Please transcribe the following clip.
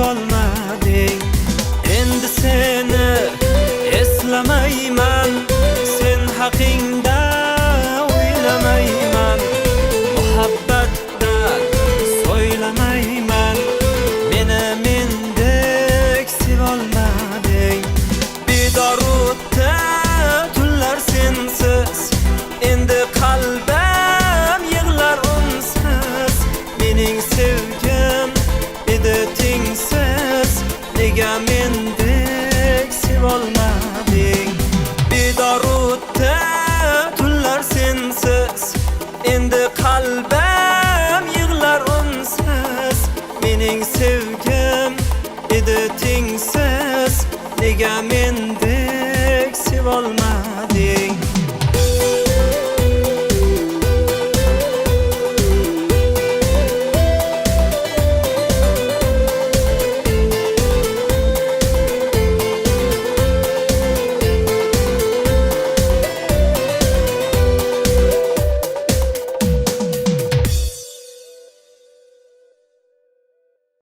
sevolmading. Endi seni eslamayman, sen haqingda o'ylamayman. Muhabbatdan so'ylamayman, meni mendek sevolmading. Bedorudda tunlar sensiz, endi qalbim yig'lar unsiz. Mening sevgim edi tengsiz, nega mendek sevolmading? Bedorudda tunlar sensiz, endi qalbim yig'lar unsiz. Mening sevgim edi tengsiz, nega mendek sevolmading?